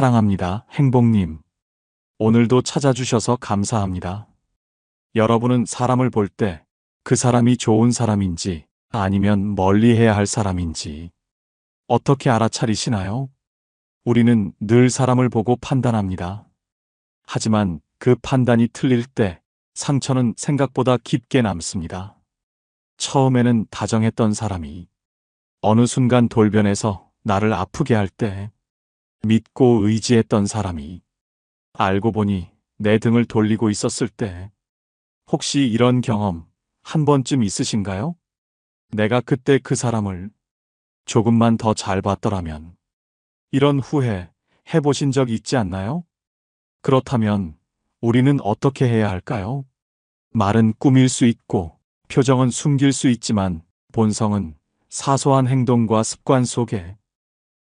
사랑합니다. 행복님. 오늘도 찾아주셔서 감사합니다. 여러분은 사람을 볼 때 그 사람이 좋은 사람인지 아니면 멀리해야 할 사람인지 어떻게 알아차리시나요? 우리는 늘 사람을 보고 판단합니다. 하지만 그 판단이 틀릴 때 상처는 생각보다 깊게 남습니다. 처음에는 다정했던 사람이 어느 순간 돌변해서 나를 아프게 할 때, 믿고 의지했던 사람이 알고 보니 내 등을 돌리고 있었을 때, 혹시 이런 경험 한 번쯤 있으신가요? 내가 그때 그 사람을 조금만 더 잘 봤더라면, 이런 후회 해보신 적 있지 않나요? 그렇다면 우리는 어떻게 해야 할까요? 말은 꾸밀 수 있고 표정은 숨길 수 있지만 본성은 사소한 행동과 습관 속에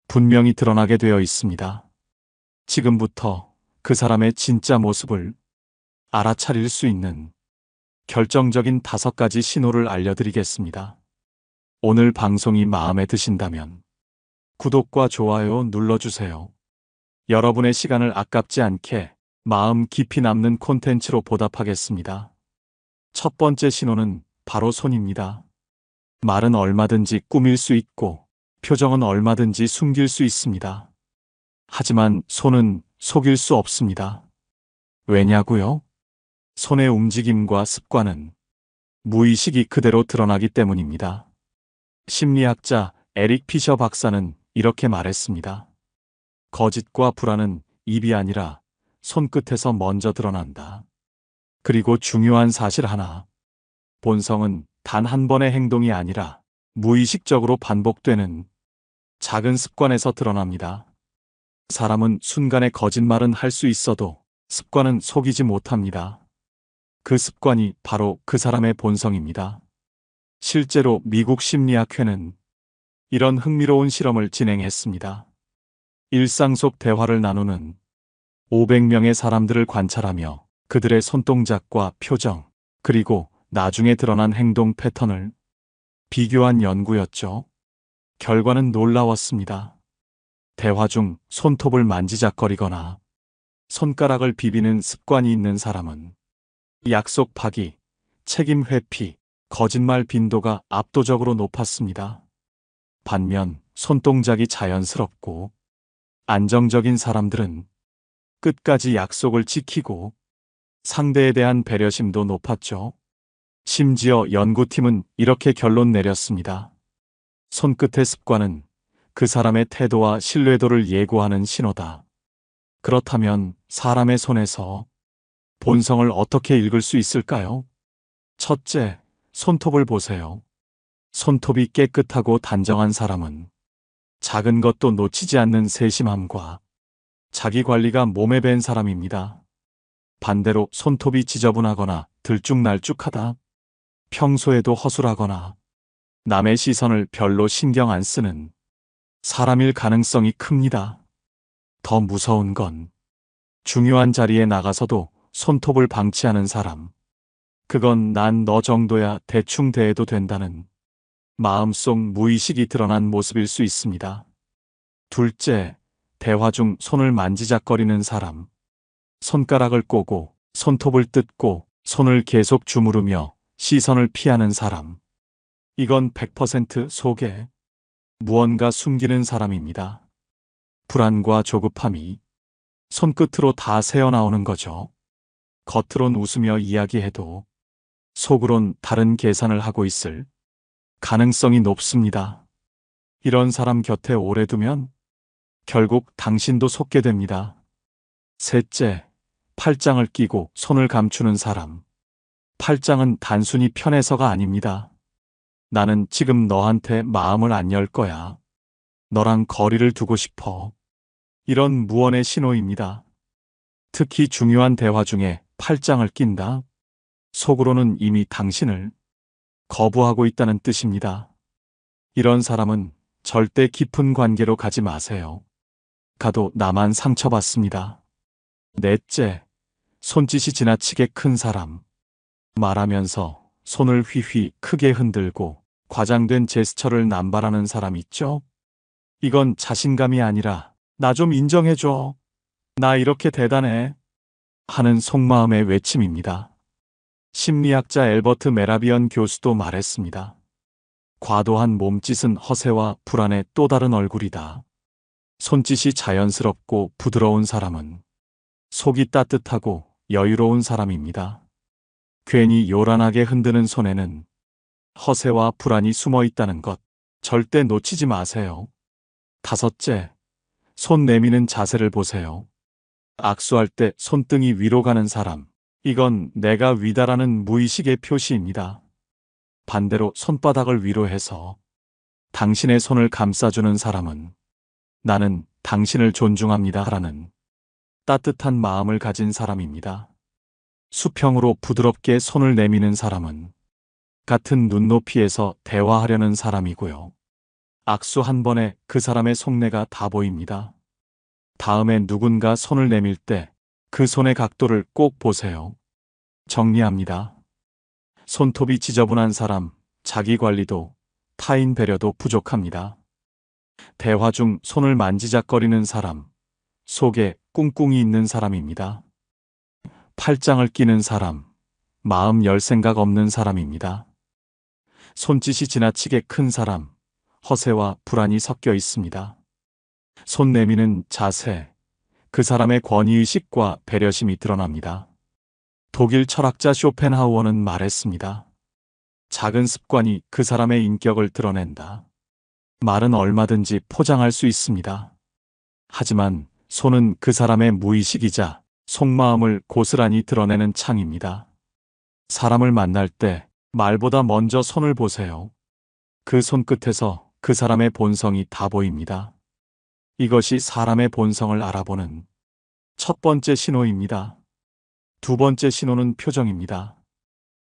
분명히 드러나게 되어 있습니다. 지금부터 그 사람의 진짜 모습을 알아차릴 수 있는 결정적인 5가지 신호를 알려드리겠습니다. 오늘 방송이 마음에 드신다면 구독과 좋아요 눌러주세요. 여러분의 시간을 아깝지 않게 마음 깊이 남는 콘텐츠로 보답하겠습니다. 첫 번째 신호는 바로 손입니다. 말은 얼마든지 꾸밀 수 있고 표정은 얼마든지 숨길 수 있습니다. 하지만 손은 속일 수 없습니다. 왜냐고요? 손의 움직임과 습관은 무의식이 그대로 드러나기 때문입니다. 심리학자 에릭 피셔 박사는 이렇게 말했습니다. 거짓과 불안은 입이 아니라 손끝에서 먼저 드러난다. 그리고 중요한 사실 하나. 본성은 단 한 번의 행동이 아니라 무의식적으로 반복되는 작은 습관에서 드러납니다. 사람은 순간에 거짓말은 할 수 있어도 습관은 속이지 못합니다. 그 습관이 바로 그 사람의 본성입니다. 실제로 미국 심리학회는 이런 흥미로운 실험을 진행했습니다. 일상 속 대화를 나누는 500명의 사람들을 관찰하며 그들의 손동작과 표정, 그리고 나중에 드러난 행동 패턴을 비교한 연구였죠. 결과는 놀라웠습니다. 대화 중 손톱을 만지작거리거나 손가락을 비비는 습관이 있는 사람은 약속 파기, 책임 회피, 거짓말 빈도가 압도적으로 높았습니다. 반면 손동작이 자연스럽고 안정적인 사람들은 끝까지 약속을 지키고 상대에 대한 배려심도 높았죠. 심지어 연구팀은 이렇게 결론 내렸습니다. 손끝의 습관은 그 사람의 태도와 신뢰도를 예고하는 신호다. 그렇다면 사람의 손에서 본성을 어떻게 읽을 수 있을까요? 첫째, 손톱을 보세요. 손톱이 깨끗하고 단정한 사람은 작은 것도 놓치지 않는 세심함과 자기 관리가 몸에 밴 사람입니다. 반대로 손톱이 지저분하거나 들쭉날쭉하다, 평소에도 허술하거나 남의 시선을 별로 신경 안 쓰는 사람일 가능성이 큽니다. 더 무서운 건 중요한 자리에 나가서도 손톱을 방치하는 사람. 그건 난 너 정도야 대충 대해도 된다는 마음속 무의식이 드러난 모습일 수 있습니다. 둘째, 대화 중 손을 만지작거리는 사람. 손가락을 꼬고 손톱을 뜯고 손을 계속 주무르며 시선을 피하는 사람. 이건 100% 속에 무언가 숨기는 사람입니다. 불안과 조급함이 손끝으로 다 새어나오는 거죠. 겉으론 웃으며 이야기해도 속으론 다른 계산을 하고 있을 가능성이 높습니다. 이런 사람 곁에 오래 두면 결국 당신도 속게 됩니다. 셋째, 팔짱을 끼고 손을 감추는 사람. 팔짱은 단순히 편해서가 아닙니다. 나는 지금 너한테 마음을 안 열 거야. 너랑 거리를 두고 싶어. 이런 무언의 신호입니다. 특히 중요한 대화 중에 팔짱을 낀다. 속으로는 이미 당신을 거부하고 있다는 뜻입니다. 이런 사람은 절대 깊은 관계로 가지 마세요. 가도 나만 상처받습니다. 넷째, 손짓이 지나치게 큰 사람. 말하면서 손을 휘휘 크게 흔들고 과장된 제스처를 남발하는 사람 있죠? 이건 자신감이 아니라 나 좀 인정해줘 나 이렇게 대단해. 하는 속마음의 외침입니다. 심리학자 엘버트 메라비언 교수도 말했습니다. 과도한 몸짓은 허세와 불안의 또 다른 얼굴이다. 손짓이 자연스럽고 부드러운 사람은 속이 따뜻하고 여유로운 사람입니다. 괜히 요란하게 흔드는 손에는 허세와 불안이 숨어 있다는 것 절대 놓치지 마세요. 다섯째, 손 내미는 자세를 보세요. 악수할 때 손등이 위로 가는 사람, 이건 내가 위다라는 무의식의 표시입니다. 반대로 손바닥을 위로 해서 당신의 손을 감싸주는 사람은 나는 당신을 존중합니다 라는 따뜻한 마음을 가진 사람입니다. 수평으로 부드럽게 손을 내미는 사람은 같은 눈높이에서 대화하려는 사람이고요. 악수 한 번에 그 사람의 속내가 다 보입니다. 다음에 누군가 손을 내밀 때 그 손의 각도를 꼭 보세요. 정리합니다. 손톱이 지저분한 사람, 자기 관리도 타인 배려도 부족합니다. 대화 중 손을 만지작거리는 사람, 속에 꿍꿍이 있는 사람입니다. 팔짱을 끼는 사람, 마음 열 생각 없는 사람입니다. 손짓이 지나치게 큰 사람, 허세와 불안이 섞여 있습니다. 손 내미는 자세, 그 사람의 권위의식과 배려심이 드러납니다. 독일 철학자 쇼펜하우어는 말했습니다. 작은 습관이 그 사람의 인격을 드러낸다. 말은 얼마든지 포장할 수 있습니다. 하지만 손은 그 사람의 무의식이자 속마음을 고스란히 드러내는 창입니다. 사람을 만날 때 말보다 먼저 손을 보세요. 그 손끝에서 그 사람의 본성이 다 보입니다. 이것이 사람의 본성을 알아보는 첫 번째 신호입니다. 두 번째 신호는 표정입니다.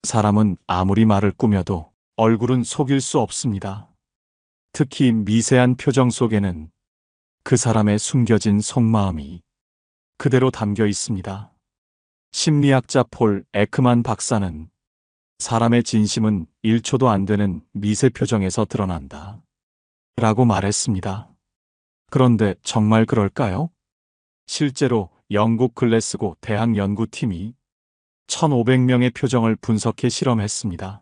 사람은 아무리 말을 꾸며도 얼굴은 속일 수 없습니다. 특히 미세한 표정 속에는 그 사람의 숨겨진 속마음이 그대로 담겨 있습니다. 심리학자 폴 에크만 박사는 사람의 진심은 1초도 안 되는 미세 표정에서 드러난다. 라고 말했습니다. 그런데 정말 그럴까요? 실제로 영국 글래스고 대학 연구팀이 1,500명의 표정을 분석해 실험했습니다.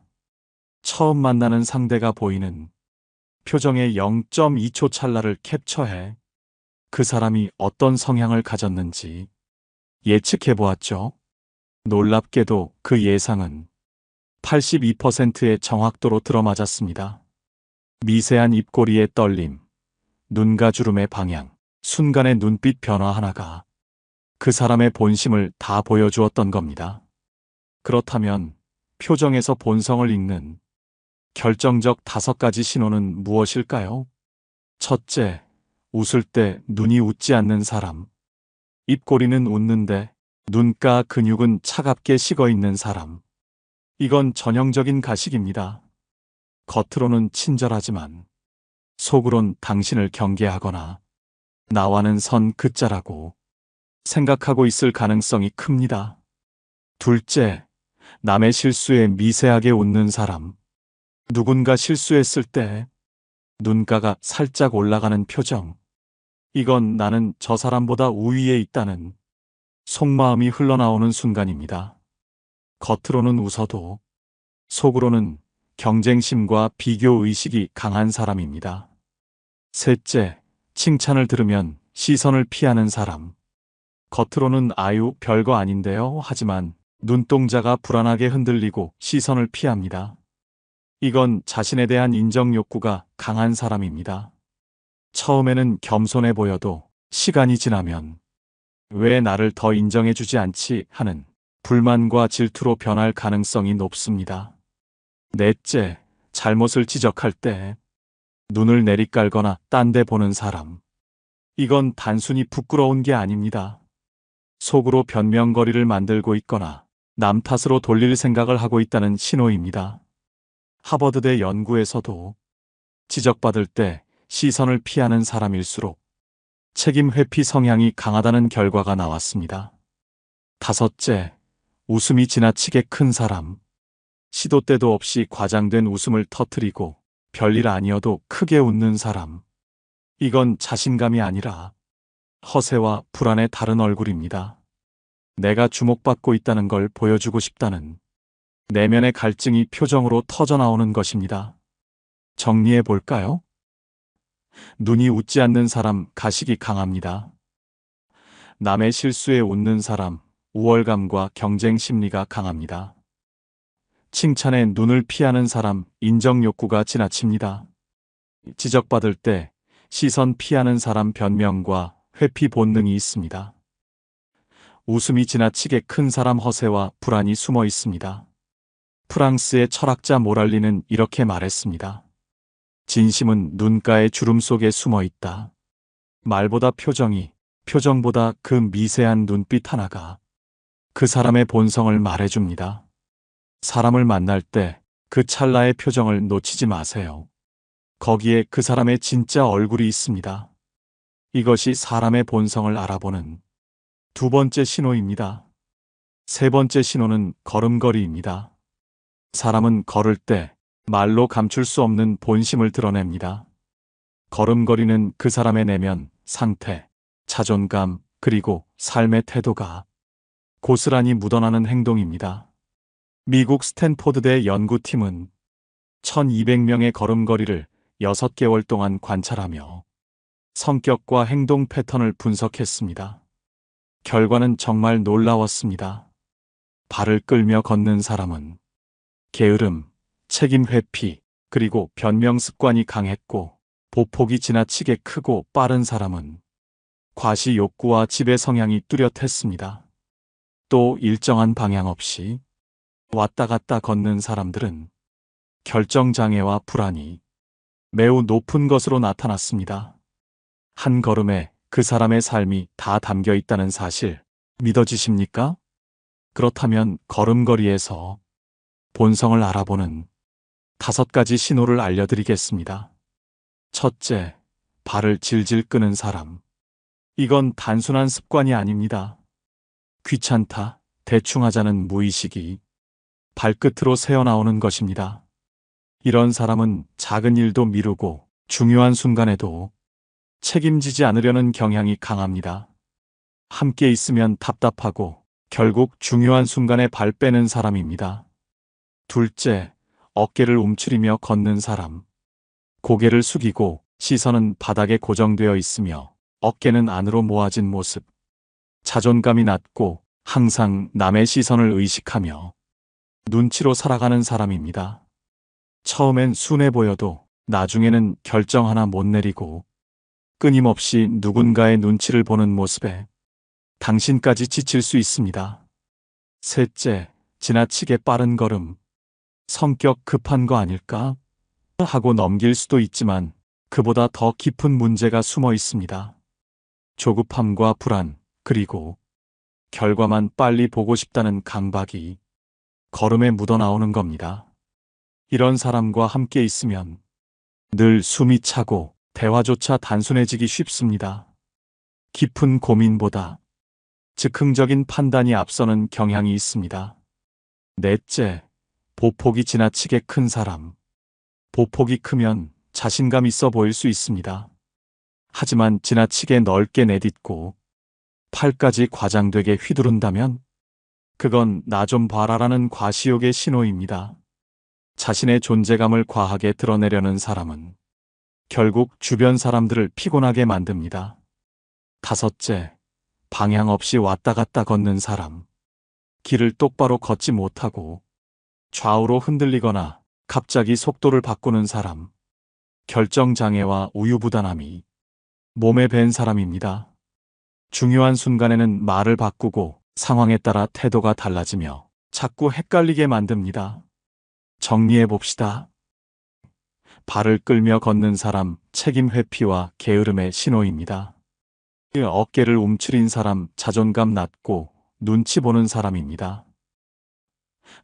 처음 만나는 상대가 보이는 표정의 0.2초 찰나를 캡처해 그 사람이 어떤 성향을 가졌는지 예측해 보았죠. 놀랍게도 그 예상은 82%의 정확도로 들어맞았습니다. 미세한 입꼬리의 떨림, 눈과 주름의 방향, 순간의 눈빛 변화 하나가 그 사람의 본심을 다 보여주었던 겁니다. 그렇다면 표정에서 본성을 읽는 결정적 5가지 신호는 무엇일까요? 첫째, 웃을 때 눈이 웃지 않는 사람. 입꼬리는 웃는데 눈가 근육은 차갑게 식어 있는 사람. 이건 전형적인 가식입니다. 겉으로는 친절하지만 속으론 당신을 경계하거나 나와는 선 긋자라고 생각하고 있을 가능성이 큽니다. 둘째, 남의 실수에 미세하게 웃는 사람. 누군가 실수했을 때 눈가가 살짝 올라가는 표정. 이건 나는 저 사람보다 우위에 있다는 속마음이 흘러나오는 순간입니다. 겉으로는 웃어도 속으로는 경쟁심과 비교의식이 강한 사람입니다. 셋째, 칭찬을 들으면 시선을 피하는 사람. 겉으로는 아유 별거 아닌데요 하지만 눈동자가 불안하게 흔들리고 시선을 피합니다. 이건 자신에 대한 인정 욕구가 강한 사람입니다. 처음에는 겸손해 보여도 시간이 지나면 왜 나를 더 인정해주지 않지 하는 불만과 질투로 변할 가능성이 높습니다. 넷째, 잘못을 지적할 때 눈을 내리깔거나 딴 데 보는 사람. 이건 단순히 부끄러운 게 아닙니다. 속으로 변명거리를 만들고 있거나 남 탓으로 돌릴 생각을 하고 있다는 신호입니다. 하버드대 연구에서도 지적받을 때 시선을 피하는 사람일수록 책임 회피 성향이 강하다는 결과가 나왔습니다. 다섯째, 웃음이 지나치게 큰 사람. 시도 때도 없이 과장된 웃음을 터뜨리고 별일 아니어도 크게 웃는 사람. 이건 자신감이 아니라 허세와 불안의 다른 얼굴입니다. 내가 주목받고 있다는 걸 보여주고 싶다는 내면의 갈증이 표정으로 터져나오는 것입니다. 정리해 볼까요? 눈이 웃지 않는 사람, 가식이 강합니다. 남의 실수에 웃는 사람, 우월감과 경쟁 심리가 강합니다. 칭찬에 눈을 피하는 사람, 인정 욕구가 지나칩니다. 지적받을 때 시선 피하는 사람, 변명과 회피 본능이 있습니다. 웃음이 지나치게 큰 사람, 허세와 불안이 숨어 있습니다. 프랑스의 철학자 모랄리는 이렇게 말했습니다. 진심은 눈가의 주름 속에 숨어 있다. 말보다 표정이, 표정보다 그 미세한 눈빛 하나가 그 사람의 본성을 말해줍니다. 사람을 만날 때 그 찰나의 표정을 놓치지 마세요. 거기에 그 사람의 진짜 얼굴이 있습니다. 이것이 사람의 본성을 알아보는 두 번째 신호입니다. 세 번째 신호는 걸음걸이입니다. 사람은 걸을 때 말로 감출 수 없는 본심을 드러냅니다. 걸음걸이는 그 사람의 내면, 상태, 자존감, 그리고 삶의 태도가 고스란히 묻어나는 행동입니다. 미국 스탠포드대 연구팀은 1200명의 걸음걸이를 6개월 동안 관찰하며 성격과 행동 패턴을 분석했습니다. 결과는 정말 놀라웠습니다. 발을 끌며 걷는 사람은 게으름, 책임 회피, 그리고 변명 습관이 강했고, 보폭이 지나치게 크고 빠른 사람은 과시 욕구와 지배 성향이 뚜렷했습니다. 또 일정한 방향 없이 왔다 갔다 걷는 사람들은 결정장애와 불안이 매우 높은 것으로 나타났습니다. 한 걸음에 그 사람의 삶이 다 담겨 있다는 사실 믿어지십니까? 그렇다면 걸음걸이에서 본성을 알아보는 5가지 신호를 알려드리겠습니다. 첫째, 발을 질질 끄는 사람. 이건 단순한 습관이 아닙니다. 귀찮다, 대충 하자는 무의식이 발끝으로 새어나오는 것입니다. 이런 사람은 작은 일도 미루고 중요한 순간에도 책임지지 않으려는 경향이 강합니다. 함께 있으면 답답하고 결국 중요한 순간에 발 빼는 사람입니다. 둘째, 어깨를 움츠리며 걷는 사람. 고개를 숙이고 시선은 바닥에 고정되어 있으며 어깨는 안으로 모아진 모습. 자존감이 낮고 항상 남의 시선을 의식하며 눈치로 살아가는 사람입니다. 처음엔 순해 보여도 나중에는 결정 하나 못 내리고 끊임없이 누군가의 눈치를 보는 모습에 당신까지 지칠 수 있습니다. 셋째, 지나치게 빠른 걸음. 성격 급한 거 아닐까? 하고 넘길 수도 있지만 그보다 더 깊은 문제가 숨어 있습니다. 조급함과 불안, 그리고 결과만 빨리 보고 싶다는 강박이 걸음에 묻어나오는 겁니다. 이런 사람과 함께 있으면 늘 숨이 차고 대화조차 단순해지기 쉽습니다. 깊은 고민보다 즉흥적인 판단이 앞서는 경향이 있습니다. 넷째, 보폭이 지나치게 큰 사람. 보폭이 크면 자신감 있어 보일 수 있습니다. 하지만 지나치게 넓게 내딛고 팔까지 과장되게 휘두른다면 그건 나 좀 봐라라는 과시욕의 신호입니다. 자신의 존재감을 과하게 드러내려는 사람은 결국 주변 사람들을 피곤하게 만듭니다. 다섯째, 방향 없이 왔다 갔다 걷는 사람. 길을 똑바로 걷지 못하고 좌우로 흔들리거나 갑자기 속도를 바꾸는 사람. 결정장애와 우유부단함이 몸에 밴 사람입니다. 중요한 순간에는 말을 바꾸고 상황에 따라 태도가 달라지며 자꾸 헷갈리게 만듭니다. 정리해 봅시다. 발을 끌며 걷는 사람, 책임 회피와 게으름의 신호입니다. 어깨를 움츠린 사람, 자존감 낮고 눈치 보는 사람입니다.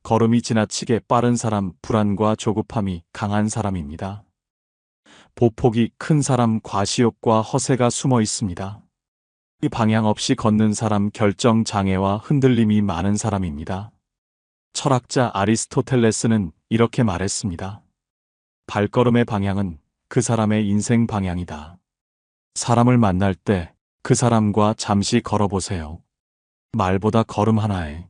걸음이 지나치게 빠른 사람, 불안과 조급함이 강한 사람입니다. 보폭이 큰 사람, 과시욕과 허세가 숨어 있습니다. 이 방향 없이 걷는 사람, 결정 장애와 흔들림이 많은 사람입니다. 철학자 아리스토텔레스는 이렇게 말했습니다. 발걸음의 방향은 그 사람의 인생 방향이다. 사람을 만날 때 그 사람과 잠시 걸어보세요. 말보다 걸음 하나에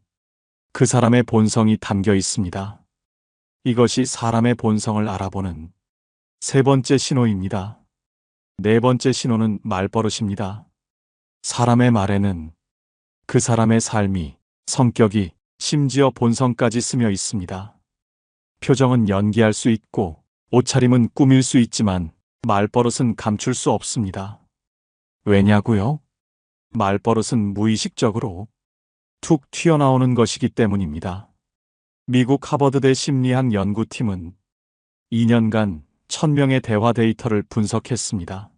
그 사람의 본성이 담겨 있습니다. 이것이 사람의 본성을 알아보는 세 번째 신호입니다. 네 번째 신호는 말버릇입니다. 사람의 말에는 그 사람의 삶이, 성격이, 심지어 본성까지 스며 있습니다. 표정은 연기할 수 있고 옷차림은 꾸밀 수 있지만 말버릇은 감출 수 없습니다. 왜냐고요? 말버릇은 무의식적으로 툭 튀어나오는 것이기 때문입니다. 미국 하버드대 심리학 연구팀은 2년간 1000명의 대화 데이터를 분석했습니다.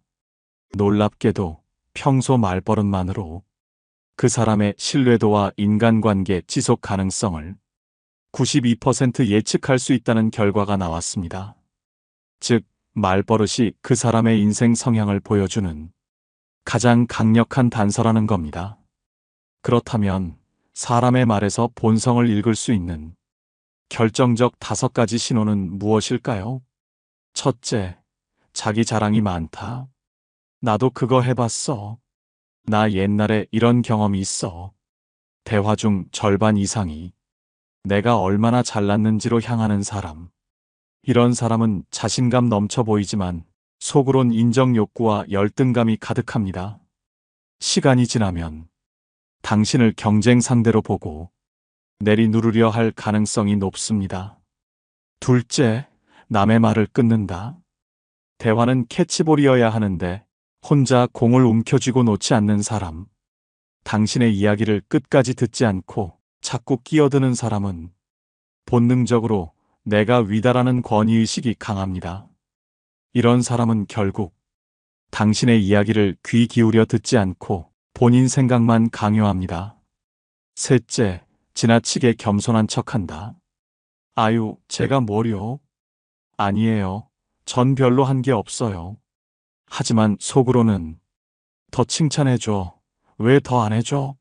놀랍게도 평소 말버릇만으로 그 사람의 신뢰도와 인간관계 지속 가능성을 92% 예측할 수 있다는 결과가 나왔습니다. 즉, 말버릇이 그 사람의 인생 성향을 보여주는 가장 강력한 단서라는 겁니다. 그렇다면 사람의 말에서 본성을 읽을 수 있는 결정적 5가지 신호는 무엇일까요? 첫째, 자기 자랑이 많다. 나도 그거 해봤어. 나 옛날에 이런 경험이 있어. 대화 중 절반 이상이 내가 얼마나 잘났는지로 향하는 사람. 이런 사람은 자신감 넘쳐 보이지만 속으론 인정 욕구와 열등감이 가득합니다. 시간이 지나면 당신을 경쟁 상대로 보고 내리누르려 할 가능성이 높습니다. 둘째, 남의 말을 끊는다. 대화는 캐치볼이어야 하는데 혼자 공을 움켜쥐고 놓지 않는 사람. 당신의 이야기를 끝까지 듣지 않고 자꾸 끼어드는 사람은 본능적으로 내가 위다라는 권위의식이 강합니다. 이런 사람은 결국 당신의 이야기를 귀 기울여 듣지 않고 본인 생각만 강요합니다. 셋째, 지나치게 겸손한 척한다. 아유, 제가 뭐요? 아니에요. 전 별로 한 게 없어요. 하지만 속으로는 더 칭찬해줘. 왜 더 안 해줘?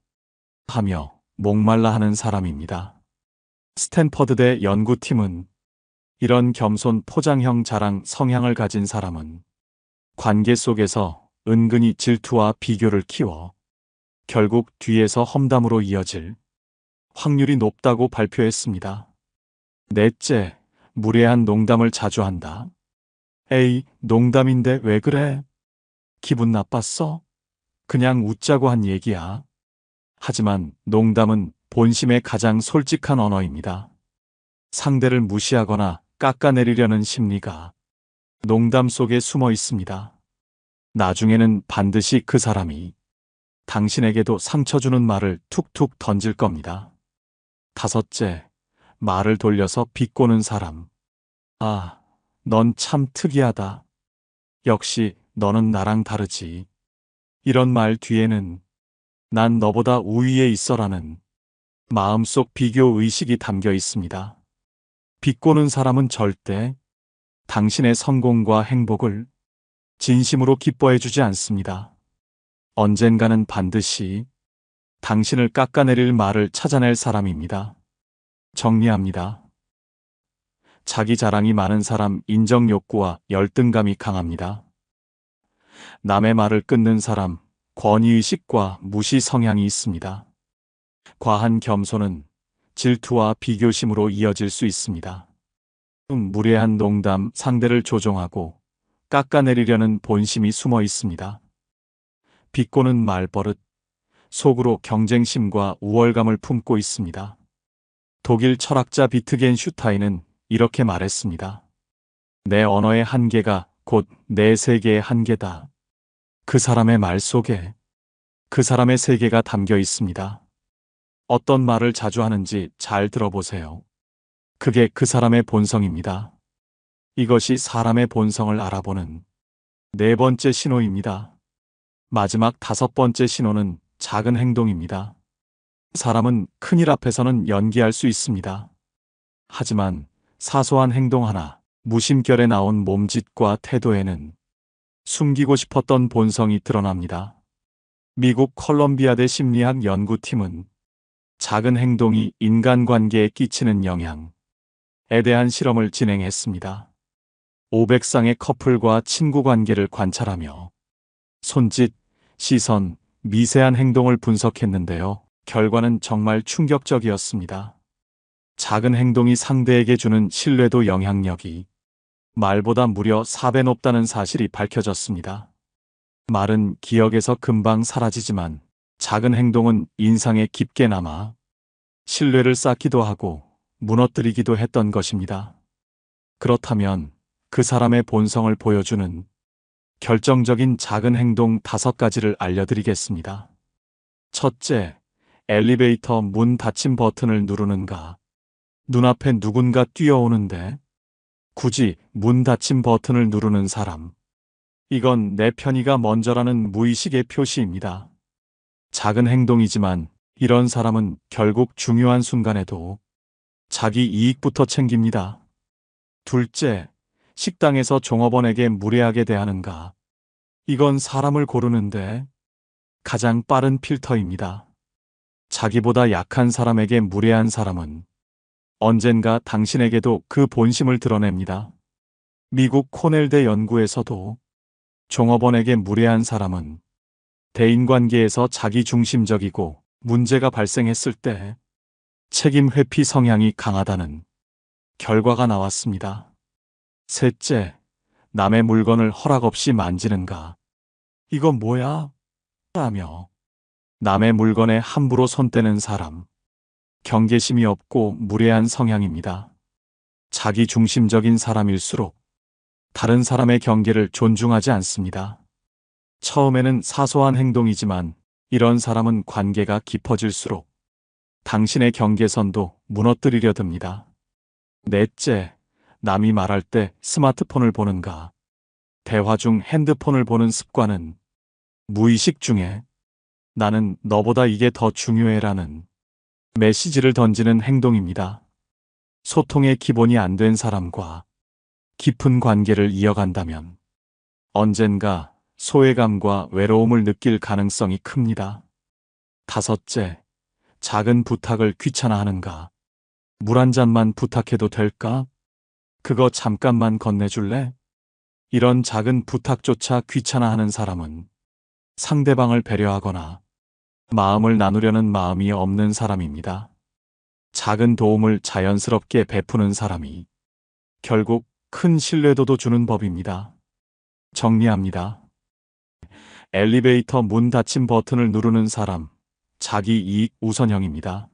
하며 목말라 하는 사람입니다. 스탠퍼드대 연구팀은 이런 겸손 포장형 자랑 성향을 가진 사람은 관계 속에서 은근히 질투와 비교를 키워 결국 뒤에서 험담으로 이어질 확률이 높다고 발표했습니다. 넷째, 무례한 농담을 자주 한다. 에이, 농담인데 왜 그래? 기분 나빴어? 그냥 웃자고 한 얘기야. 하지만 농담은 본심의 가장 솔직한 언어입니다. 상대를 무시하거나 깎아내리려는 심리가 농담 속에 숨어 있습니다. 나중에는 반드시 그 사람이 당신에게도 상처 주는 말을 툭툭 던질 겁니다. 다섯째, 말을 돌려서 비꼬는 사람. 아, 넌 참 특이하다. 역시 너는 나랑 다르지. 이런 말 뒤에는 난 너보다 우위에 있어라는 마음속 비교 의식이 담겨 있습니다. 비꼬는 사람은 절대 당신의 성공과 행복을 진심으로 기뻐해 주지 않습니다. 언젠가는 반드시 당신을 깎아내릴 말을 찾아낼 사람입니다. 정리합니다. 자기 자랑이 많은 사람 인정 욕구와 열등감이 강합니다. 남의 말을 끊는 사람 권위의식과 무시 성향이 있습니다. 과한 겸손은 질투와 비교심으로 이어질 수 있습니다. 무례한 농담 상대를 조종하고 깎아내리려는 본심이 숨어 있습니다. 비꼬는 말버릇 속으로 경쟁심과 우월감을 품고 있습니다. 독일 철학자 비트겐슈타인은 이렇게 말했습니다. 내 언어의 한계가 곧 내 세계의 한계다. 그 사람의 말 속에 그 사람의 세계가 담겨 있습니다. 어떤 말을 자주 하는지 잘 들어보세요. 그게 그 사람의 본성입니다. 이것이 사람의 본성을 알아보는 네 번째 신호입니다. 마지막 5번째 신호는 작은 행동입니다. 사람은 큰일 앞에서는 연기할 수 있습니다. 하지만 사소한 행동 하나, 무심결에 나온 몸짓과 태도에는 숨기고 싶었던 본성이 드러납니다. 미국 컬럼비아대 심리학 연구팀은 작은 행동이 인간관계에 끼치는 영향에 대한 실험을 진행했습니다. 500쌍의 커플과 친구 관계를 관찰하며 손짓, 시선, 미세한 행동을 분석했는데요. 결과는 정말 충격적이었습니다. 작은 행동이 상대에게 주는 신뢰도 영향력이 말보다 무려 4배 높다는 사실이 밝혀졌습니다. 말은 기억에서 금방 사라지지만 작은 행동은 인상에 깊게 남아 신뢰를 쌓기도 하고 무너뜨리기도 했던 것입니다. 그렇다면 그 사람의 본성을 보여주는 결정적인 작은 행동 5가지를 알려드리겠습니다. 첫째, 엘리베이터 문 닫힘 버튼을 누르는가? 눈앞에 누군가 뛰어오는데 굳이 문 닫힘 버튼을 누르는 사람. 이건 내 편의가 먼저라는 무의식의 표시입니다. 작은 행동이지만 이런 사람은 결국 중요한 순간에도 자기 이익부터 챙깁니다. 둘째, 식당에서 종업원에게 무례하게 대하는가? 이건 사람을 고르는데 가장 빠른 필터입니다. 자기보다 약한 사람에게 무례한 사람은 언젠가 당신에게도 그 본심을 드러냅니다. 미국 코넬대 연구에서도 종업원에게 무례한 사람은 대인관계에서 자기중심적이고 문제가 발생했을 때 책임 회피 성향이 강하다는 결과가 나왔습니다. 셋째, 남의 물건을 허락 없이 만지는가? 이건 뭐야? 라며 남의 물건에 함부로 손대는 사람. 경계심이 없고 무례한 성향입니다. 자기중심적인 사람일수록 다른 사람의 경계를 존중하지 않습니다. 처음에는 사소한 행동이지만 이런 사람은 관계가 깊어질수록 당신의 경계선도 무너뜨리려 듭니다. 넷째, 남이 말할 때 스마트폰을 보는가? 대화 중 핸드폰을 보는 습관은 무의식 중에 나는 너보다 이게 더 중요해라는 메시지를 던지는 행동입니다. 소통의 기본이 안 된 사람과 깊은 관계를 이어간다면 언젠가 소외감과 외로움을 느낄 가능성이 큽니다. 다섯째, 작은 부탁을 귀찮아하는가? 물 한 잔만 부탁해도 될까? 그거 잠깐만 건네줄래? 이런 작은 부탁조차 귀찮아하는 사람은 상대방을 배려하거나 마음을 나누려는 마음이 없는 사람입니다. 작은 도움을 자연스럽게 베푸는 사람이 결국 큰 신뢰도도 주는 법입니다. 정리합니다. 엘리베이터 문 닫힘 버튼을 누르는 사람, 자기 이익 우선형입니다.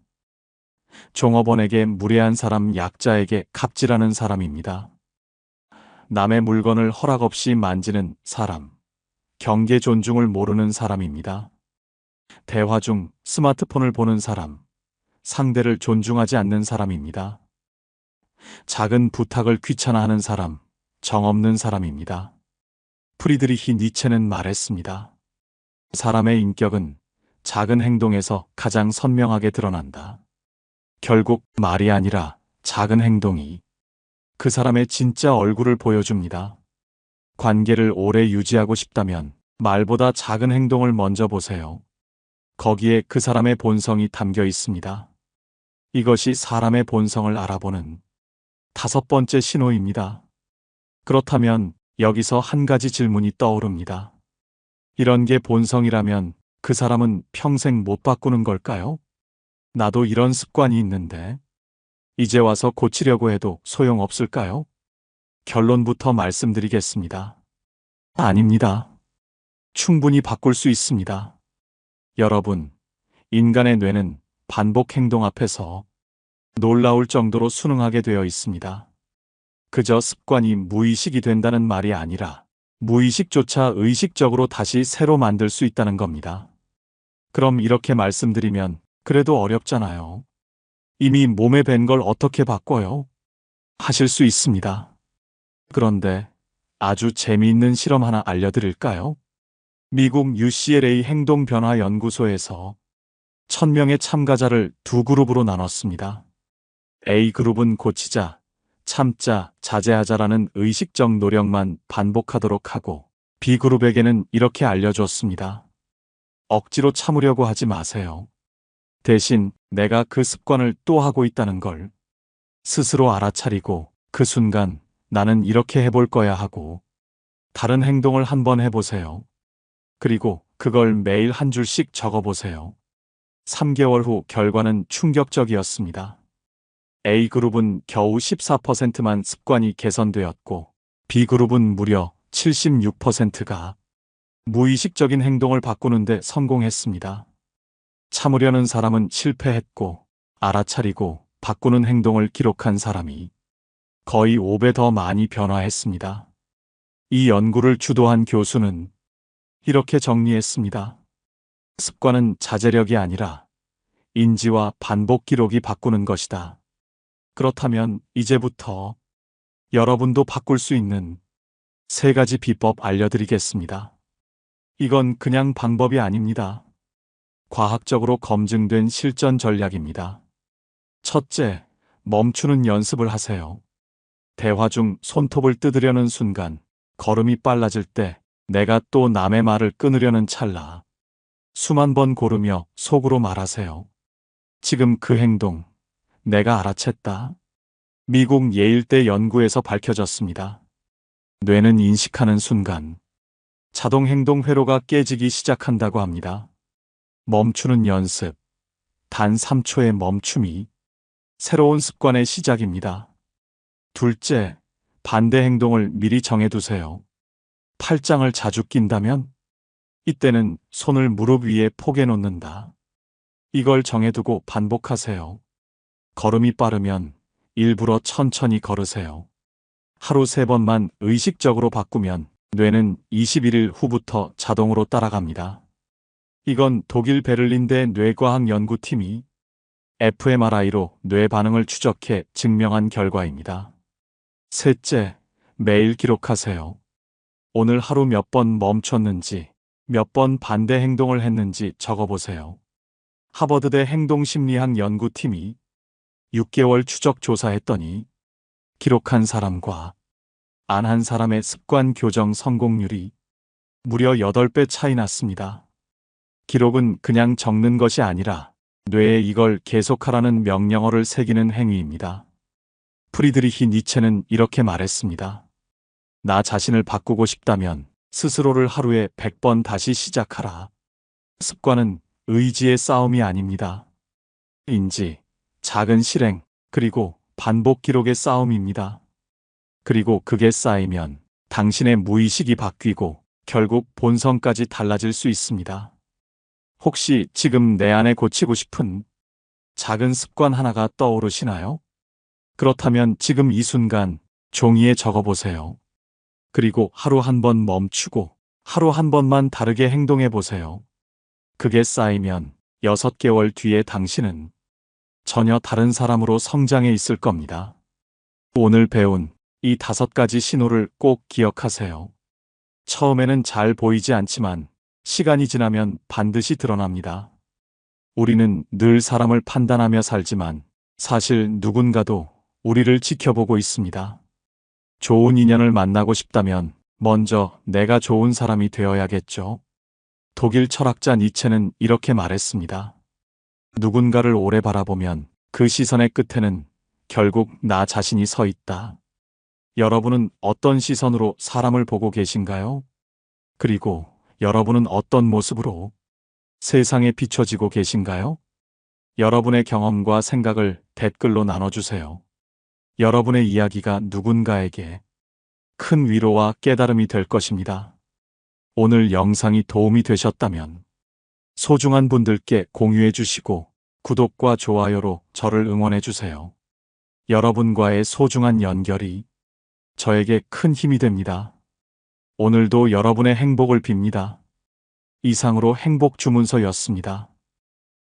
종업원에게 무례한 사람, 약자에게 갑질하는 사람입니다. 남의 물건을 허락 없이 만지는 사람, 경계 존중을 모르는 사람입니다. 대화 중 스마트폰을 보는 사람, 상대를 존중하지 않는 사람입니다. 작은 부탁을 귀찮아하는 사람, 정없는 사람입니다. 프리드리히 니체는 말했습니다. 사람의 인격은 작은 행동에서 가장 선명하게 드러난다. 결국 말이 아니라 작은 행동이 그 사람의 진짜 얼굴을 보여줍니다. 관계를 오래 유지하고 싶다면 말보다 작은 행동을 먼저 보세요. 거기에 그 사람의 본성이 담겨 있습니다. 이것이 사람의 본성을 알아보는 5번째 신호입니다. 그렇다면 여기서 한 가지 질문이 떠오릅니다. 이런 게 본성이라면 그 사람은 평생 못 바꾸는 걸까요? 나도 이런 습관이 있는데 이제 와서 고치려고 해도 소용없을까요? 결론부터 말씀드리겠습니다. 아닙니다. 충분히 바꿀 수 있습니다. 여러분, 인간의 뇌는 반복 행동 앞에서 놀라울 정도로 순응하게 되어 있습니다. 그저 습관이 무의식이 된다는 말이 아니라 무의식조차 의식적으로 다시 새로 만들 수 있다는 겁니다. 그럼 이렇게 말씀드리면 그래도 어렵잖아요. 이미 몸에 밴 걸 어떻게 바꿔요? 하실 수 있습니다. 그런데 아주 재미있는 실험 하나 알려드릴까요? 미국 UCLA 행동변화연구소에서 1000명의 참가자를 두 그룹으로 나눴습니다. A그룹은 고치자, 참자, 자제하자라는 의식적 노력만 반복하도록 하고 B그룹에게는 이렇게 알려줬습니다. 억지로 참으려고 하지 마세요. 대신 내가 그 습관을 또 하고 있다는 걸 스스로 알아차리고 그 순간 나는 이렇게 해볼 거야 하고 다른 행동을 한번 해보세요. 그리고 그걸 매일 한 줄씩 적어보세요. 3개월 후 결과는 충격적이었습니다. A그룹은 겨우 14%만 습관이 개선되었고, B그룹은 무려 76%가 무의식적인 행동을 바꾸는데 성공했습니다. 참으려는 사람은 실패했고, 알아차리고 바꾸는 행동을 기록한 사람이 거의 5배 더 많이 변화했습니다. 이 연구를 주도한 교수는 이렇게 정리했습니다. 습관은 자제력이 아니라 인지와 반복 기록이 바꾸는 것이다. 그렇다면 이제부터 여러분도 바꿀 수 있는 3가지 비법 알려드리겠습니다. 이건 그냥 방법이 아닙니다. 과학적으로 검증된 실전 전략입니다. 첫째, 멈추는 연습을 하세요. 대화 중 손톱을 뜯으려는 순간, 걸음이 빨라질 때, 내가 또 남의 말을 끊으려는 찰나. 수만 번 고르며 속으로 말하세요. 지금 그 행동, 내가 알아챘다. 미국 예일대 연구에서 밝혀졌습니다. 뇌는 인식하는 순간, 자동 행동 회로가 깨지기 시작한다고 합니다. 멈추는 연습, 단 3초의 멈춤이 새로운 습관의 시작입니다. 둘째, 반대 행동을 미리 정해두세요. 팔짱을 자주 낀다면? 이때는 손을 무릎 위에 포개 놓는다. 이걸 정해두고 반복하세요. 걸음이 빠르면 일부러 천천히 걸으세요. 하루 3번만 의식적으로 바꾸면 뇌는 21일 후부터 자동으로 따라갑니다. 이건 독일 베를린대 뇌과학 연구팀이 fMRI로 뇌 반응을 추적해 증명한 결과입니다. 셋째, 매일 기록하세요. 오늘 하루 몇 번 멈췄는지, 몇 번 반대 행동을 했는지 적어보세요. 하버드대 행동심리학 연구팀이 6개월 추적 조사했더니 기록한 사람과 안 한 사람의 습관 교정 성공률이 무려 8배 차이 났습니다. 기록은 그냥 적는 것이 아니라 뇌에 이걸 계속하라는 명령어를 새기는 행위입니다. 프리드리히 니체는 이렇게 말했습니다. 나 자신을 바꾸고 싶다면 스스로를 하루에 100번 다시 시작하라. 습관은 의지의 싸움이 아닙니다. 인지, 작은 실행, 그리고 반복 기록의 싸움입니다. 그리고 그게 쌓이면 당신의 무의식이 바뀌고 결국 본성까지 달라질 수 있습니다. 혹시 지금 내 안에 고치고 싶은 작은 습관 하나가 떠오르시나요? 그렇다면 지금 이 순간 종이에 적어보세요. 그리고 하루 한 번 멈추고 하루 한 번만 다르게 행동해 보세요. 그게 쌓이면 6개월 뒤에 당신은 전혀 다른 사람으로 성장해 있을 겁니다. 오늘 배운 이 5가지 신호를 꼭 기억하세요. 처음에는 잘 보이지 않지만 시간이 지나면 반드시 드러납니다. 우리는 늘 사람을 판단하며 살지만 사실 누군가도 우리를 지켜보고 있습니다. 좋은 인연을 만나고 싶다면 먼저 내가 좋은 사람이 되어야겠죠. 독일 철학자 니체는 이렇게 말했습니다. 누군가를 오래 바라보면 그 시선의 끝에는 결국 나 자신이 서 있다. 여러분은 어떤 시선으로 사람을 보고 계신가요? 그리고 여러분은 어떤 모습으로 세상에 비춰지고 계신가요? 여러분의 경험과 생각을 댓글로 나눠주세요. 여러분의 이야기가 누군가에게 큰 위로와 깨달음이 될 것입니다. 오늘 영상이 도움이 되셨다면 소중한 분들께 공유해 주시고 구독과 좋아요로 저를 응원해 주세요. 여러분과의 소중한 연결이 저에게 큰 힘이 됩니다. 오늘도 여러분의 행복을 빕니다. 이상으로 행복 주문서였습니다.